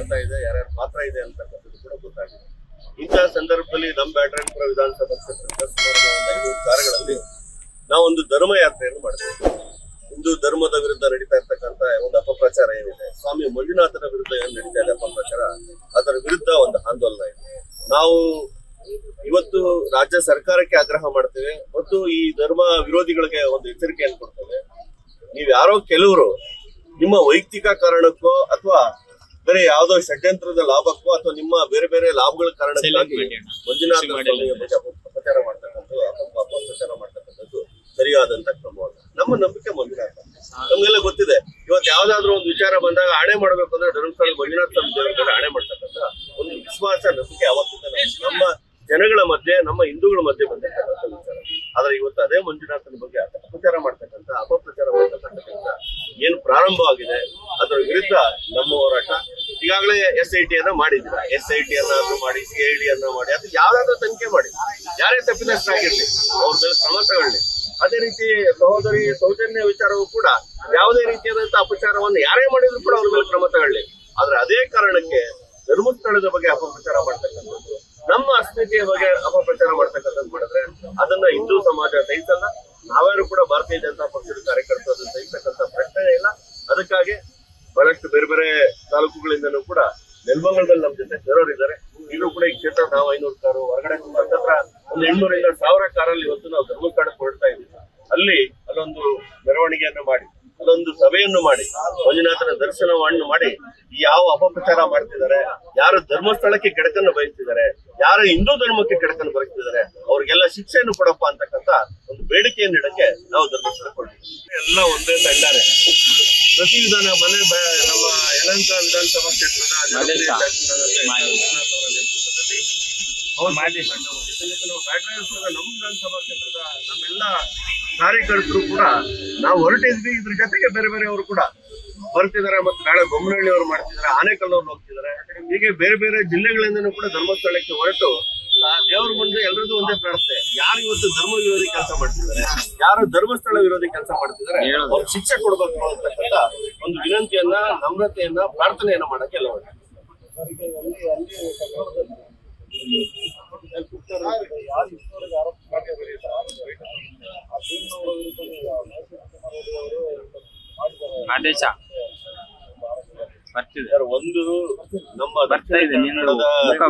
ಅರ್ಥ ಇದೆ, ಯಾರ್ಯಾರ ಪಾತ್ರ ಇದೆ ಅಂತಕ್ಕಂಥದ್ದು ಕೂಡ ಗೊತ್ತಾಗಿದೆ. ಇಂತಹ ಸಂದರ್ಭದಲ್ಲಿ ನಮ್ಮ ಬ್ಯಾಟರಾಯನಪುರ ವಿಧಾನಸಭಾ ಕ್ಷೇತ್ರದ ಸುಮಾರು 500 ಕಾರ್ಯಗಳಲ್ಲಿ ನಾವೊಂದು ಧರ್ಮ ಯಾತ್ರೆಯನ್ನು ಮಾಡ್ತೇವೆ. ಹಿಂದೂ ಧರ್ಮದ ವಿರುದ್ಧ ನಡೀತಾ ಇರ್ತಕ್ಕಂಥ ಒಂದು ಅಪಪ್ರಚಾರ ಏನಿದೆ, ಸ್ವಾಮಿ ಮಂಜುನಾಥನ ವಿರುದ್ಧ ಏನ್ ನಡೀತಾ ಇದೆ ಅಪಪ್ರಚಾರ, ಅದರ ವಿರುದ್ಧ ಒಂದು ಆಂದೋಲನ ಇದೆ. ನಾವು ಇವತ್ತು ರಾಜ್ಯ ಸರ್ಕಾರಕ್ಕೆ ಆಗ್ರಹ ಮಾಡ್ತೇವೆ ಮತ್ತು ಈ ಧರ್ಮ ವಿರೋಧಿಗಳಿಗೆ ಒಂದು ಎಚ್ಚರಿಕೆಯನ್ನು ಕೊಡ್ತೇವೆ. ನೀವ್ ಯಾರೋ ಕೆಲವರು ನಿಮ್ಮ ವೈಯಕ್ತಿಕ ಕಾರಣಕ್ಕೋ ಅಥವಾ ಬೇರೆ ಯಾವ್ದೋ ಷಡ್ಯಂತ್ರದ ಲಾಭಕ್ಕೋ ಅಥವಾ ನಿಮ್ಮ ಬೇರೆ ಬೇರೆ ಲಾಭಗಳ ಕಾರಣಕ್ಕಾಗಿ ಮಂಜುನಾಥ ಬಗ್ಗೆ ಅಪಪ್ರಚಾರ ಮಾಡ್ತಕ್ಕಂಥದ್ದು ಸರಿಯಾದಂತ ಕ್ರಮವಲ್ಲ. ನಮ್ಮ ನಂಬಿಕೆ ಮಂಜುನಾಥ, ನಮ್ಗೆಲ್ಲ ಗೊತ್ತಿದೆ. ಇವತ್ತು ಯಾವ್ದಾದ್ರು ಒಂದು ವಿಚಾರ ಬಂದಾಗ ಆಣೆ ಮಾಡ್ಬೇಕು ಅಂದ್ರೆ ಧರ್ಮಸ್ಥಳ ಮಂಜುನಾಥ ಸ್ವಾಮಿ ದೇವರ ಕಡೆ ಆಣೆ ಮಾಡ್ತಕ್ಕಂಥ ಒಂದು ವಿಶ್ವಾಸ, ನಂಬಿಕೆ ಅವತ್ತಿಂದ ನಮ್ಮ ಜನಗಳ ಮಧ್ಯೆ, ನಮ್ಮ ಹಿಂದೂಗಳ ಮಧ್ಯೆ ಬಂದಿರ್ತಕ್ಕಂಥ ವಿಚಾರ. ಆದ್ರೆ ಇವತ್ತು ಅದೇ ಮಂಜುನಾಥನ ಬಗ್ಗೆ ಅಪಪ್ರಚಾರ ಮಾಡ್ತಕ್ಕಂಥ ಏನು ಪ್ರಾರಂಭವಾಗಿದೆ ಅದರ ವಿರುದ್ಧ ನಮ್ಮ ಹೋರಾಟ. ಈಗಾಗಲೇ SIT ಅನ್ನ ಮಾಡಿದ್ದೀರಾ, SIT ಅನ್ನಾದ್ರೂ ಮಾಡಿ, CID ಅನ್ನ ಮಾಡಿ, ಅದು ಯಾವ್ದಾದ್ರು ತನಿಖೆ ಮಾಡಿ, ಯಾರೇ ತಪ್ಪಿದಷ್ಟಾಗಿರ್ಲಿ ಅವ್ರ ಮೇಲೆ ಕ್ರಮ ತಗೊಳ್ಳಿ. ಅದೇ ರೀತಿ ಸಹೋದರಿ ಸೌಜನ್ಯ ವಿಚಾರವೂ ಕೂಡ ಯಾವುದೇ ರೀತಿಯಾದಂತಹ ಅಪಚಾರವನ್ನು ಯಾರೇ ಮಾಡಿದ್ರು ಕೂಡ ಅವ್ರ ಮೇಲೆ ಕ್ರಮ ತಗೊಳ್ಳಿ. ಆದ್ರೆ ಅದೇ ಕಾರಣಕ್ಕೆ ಧರ್ಮಸ್ಥಳದ ಬಗ್ಗೆ ಅಪಪ್ರಚಾರ ಮಾಡ್ತಕ್ಕಂಥದ್ದು, ನಮ್ಮ ಅಸ್ಮಿತೆಯ ಬಗ್ಗೆ ಅಪಪ್ರಚಾರ ಮಾಡ್ತಕ್ಕಂಥದ್ದು ಮಾಡಿದ್ರೆ ಅದನ್ನ ಹಿಂದೂ ಸಮಾಜ ಸಹಿಸಲ್ಲ. ನಾವ್ಯಾರು ಕೂಡ ಭಾರತೀಯ ಜನತಾ ಪಕ್ಷದ ಕಾರ್ಯಕರ್ತರು ಅದನ್ನ ಸಹಿಸತಕ್ಕಂಥ ಪ್ರಶ್ನೆ ಇಲ್ಲ. ಅದಕ್ಕಾಗಿ ಬಹಳಷ್ಟು ಬೇರೆ ಬೇರೆ ತಾಲೂಕುಗಳಿಂದನೂ ಕೂಡ ನೆಲಮಂಗಲದಲ್ಲಿ ನಮ್ಮ ಜೊತೆ ಸೇರೋರಿದ್ದಾರೆ. ಈಗಲೂ ಕೂಡ ಈ ಕ್ಷೇತ್ರ ನಾವು 500 ಕಾರು, ಹೊರಗಡೆ ಹತ್ರ ಒಂದು 800ರಿಂದ 1000 ಕಾರಲ್ಲಿ ಇವತ್ತು ನಾವು ಧರ್ಮಸ್ಥಳಕ್ಕೆ ಹೊರಡ್ತಾ ಇದ್ದೀವಿ. ಅಲ್ಲೊಂದು ಮೆರವಣಿಗೆಯನ್ನು ಮಾಡಿ, ಅಲ್ಲೊಂದು ಸಭೆಯನ್ನು ಮಾಡಿ, ಮಂಜುನಾಥನ ದರ್ಶನವನ್ನು ಮಾಡಿ, ಯಾವ ಅಪಪ್ರಚಾರ ಮಾಡ್ತಿದ್ದಾರೆ, ಯಾರು ಧರ್ಮಸ್ಥಳಕ್ಕೆ ಕೆಡಕನ್ನು ಬಯಸ್ತಿದ್ದಾರೆ, ಯಾರು ಹಿಂದೂ ಧರ್ಮಕ್ಕೆ ಕೆಡಕನ್ನು ಬಯಸ್ತಿದ್ದಾರೆ, ಅವ್ರಿಗೆಲ್ಲ ಶಿಕ್ಷೆಯನ್ನು ಕೊಡಪ್ಪ ಅಂತಕ್ಕಂಥ ಒಂದು ಬೇಡಿಕೆಯನ್ನು ಇಡಕ್ಕೆ ನಾವು ಧರ್ಮಸ್ಥಳಕ್ಕೆ ಹೊರಟಿದ್ದೀವಿ. ಎಲ್ಲ ಒಂದೇ ತಂಡಾನೆ ಪ್ರತಿ ವಿಧಾನ ನಮ್ಮ ಯಲಹಂಕ ವಿಧಾನಸಭಾ ಕ್ಷೇತ್ರದ ಬ್ಯಾಟರಾಯನಪುರದ ನಮ್ಮ ವಿಧಾನಸಭಾ ಕ್ಷೇತ್ರದ ನಮ್ಮೆಲ್ಲ ಕಾರ್ಯಕರ್ತರು ಕೂಡ ನಾವು ಹೊರಟಿದ್ವಿ. ಇದ್ರ ಜೊತೆಗೆ ಬೇರೆ ಬೇರೆಯವರು ಕೂಡ ಬರ್ತಿದ್ದಾರೆ. ಮತ್ತು ನಾಳೆ ಬೊಮ್ಮನಹಳ್ಳಿ ಅವರು ಮಾಡ್ತಿದ್ದಾರೆ, ಆನೇಕಲ್ನವ್ರು ಹೋಗ್ತಿದ್ದಾರೆ. ಹೀಗೆ ಬೇರೆ ಬೇರೆ ಜಿಲ್ಲೆಗಳಿಂದನೂ ಕೂಡ ಧರ್ಮಸ್ಥಳಕ್ಕೆ ಹೊರಟು ದೇವ್ರ ಮುಂದೆ ಎಲ್ಲರದ್ದು ಒಂದೇ ಪ್ರಾರ್ಥನೆ, ಯಾರು ಇವತ್ತು ಧರ್ಮ ವಿರೋಧಿ ಕೆಲಸ ಮಾಡ್ತಿದ್ದಾರೆ, ಯಾರು ಧರ್ಮಸ್ಥಳ ವಿರೋಧಿ ಕೆಲಸ ಮಾಡ್ತಿದ್ದಾರೆ, ಅವ್ರು ಶಿಕ್ಷೆ ಕೊಡ್ಬೇಕು ಅಂತಕ್ಕಂಥ ಒಂದು ವಿನಂತಿಯನ್ನ, ನಮ್ರತೆಯನ್ನ, ಪ್ರಾರ್ಥನೆಯನ್ನ ಮಾಡಕ್ಕೆ ಎಲ್ಲ ಹೊರಟು. ಆದೇಶ ಒಂದು ನಮ್ಮ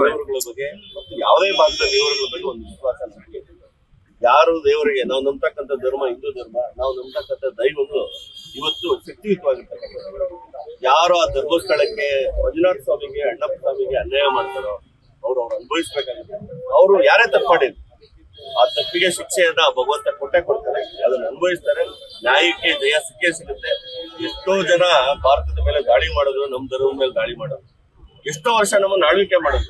ದೇವರುಗಳ ಬಗ್ಗೆ ಮತ್ತು ಯಾವುದೇ ಭಾಗದ ದೇವರುಗಳ ಬಗ್ಗೆ ಒಂದು ವಿಶ್ವಾಸ ನಮಗೆ. ಯಾರು ದೇವರಿಗೆ ನಾವು ನಂಬತಕ್ಕಂಥ ಧರ್ಮ ಹಿಂದೂ ಧರ್ಮ, ನಾವು ನಂಬತಕ್ಕಂಥ ದೈವಗಳು ಇವತ್ತು ಶಕ್ತಿಯುತವಾಗಿರ್ತಕ್ಕಂಥ. ಯಾರು ಆ ಧರ್ಮಸ್ಥಳಕ್ಕೆ ಮಂಜುನಾಥ ಸ್ವಾಮಿಗೆ, ಅಣ್ಣಪ್ಪ ಸ್ವಾಮಿಗೆ ಅನ್ಯಾಯ ಮಾಡ್ತಾರೋ ಅವ್ರು ಅನುಭವಿಸ್ಬೇಕಾಗುತ್ತೆ. ಅವರು ಯಾರೇ ತಪ್ಪು ಮಾಡಿದ್ರು ಆ ತಪ್ಪಿಗೆ ಶಿಕ್ಷೆಯನ್ನ ಭಗವಂತ ಕೊಡ್ತಾರೆ, ಅದನ್ನ ಅನುಭವಿಸ್ತಾರೆ. ನ್ಯಾಯಕ್ಕೆ ಜಯ ಸಿಗುತ್ತೆ. ಎಷ್ಟೋ ಜನ ಭಾರತದ ಮೇಲೆ ದಾಳಿ ಮಾಡೋದು, ನಮ್ಮ ಧರ್ಮದ ಮೇಲೆ ದಾಳಿ ಮಾಡೋದು, ಎಷ್ಟೋ ವರ್ಷ ನಮ್ಮನ್ನು ಆಳ್ವಿಕೆ ಮಾಡೋದು.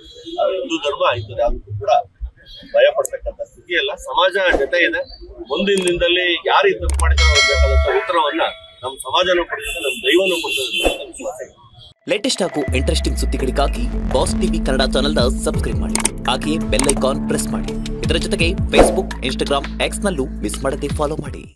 ಹಿಂದೂ ಧರ್ಮ ಆಯ್ತದೆ ಅದಕ್ಕೂ ಕೂಡ ಭಯ ಪಡ್ತಕ್ಕಂಥ ಸ್ಥಿತಿ ಎಲ್ಲ ಸಮಾಜ ಜೊತೆ ಇದೆ. ಮುಂದಿನ ದಿನದಲ್ಲಿ ಯಾರು ಈ ತಪ್ಪು ಮಾಡಿದ್ರೆ ಬೇಕಾದಂತ ಉತ್ತರವನ್ನ ನಮ್ಮ ಸಮಾಜನೂ ಕೊಡ್ತದೆ, ನಮ್ಮ ದೈವನೂ ಕೊಡ್ತದೆ ವಿಶ್ವಾಸ ಇದೆ. ಲೇಟೆಸ್ಟ್ ಹಾಗೂ ಇಂಟ್ರೆಸ್ಟಿಂಗ್ ಸುದ್ದಿಗಳಿಗಾಗಿ ಬಾಸ್ ಟಿವಿ ಕನ್ನಡ ಚಾನೆಲ್ನ ಸಬ್ಸ್ಕ್ರೈಬ್ ಮಾಡಿ, ಹಾಗೆಯೇ ಬೆಲ್ ಐಕಾನ್ ಪ್ರೆಸ್ ಮಾಡಿ. ಇದರ ಜೊತೆಗೆ ಫೇಸ್ಬುಕ್, ಇನ್ಸ್ಟಾಗ್ರಾಮ್, ಎಕ್ಸ್ ನಲ್ಲೂ ಮಿಸ್ ಮಾಡದೆ ಫಾಲೋ ಮಾಡಿ.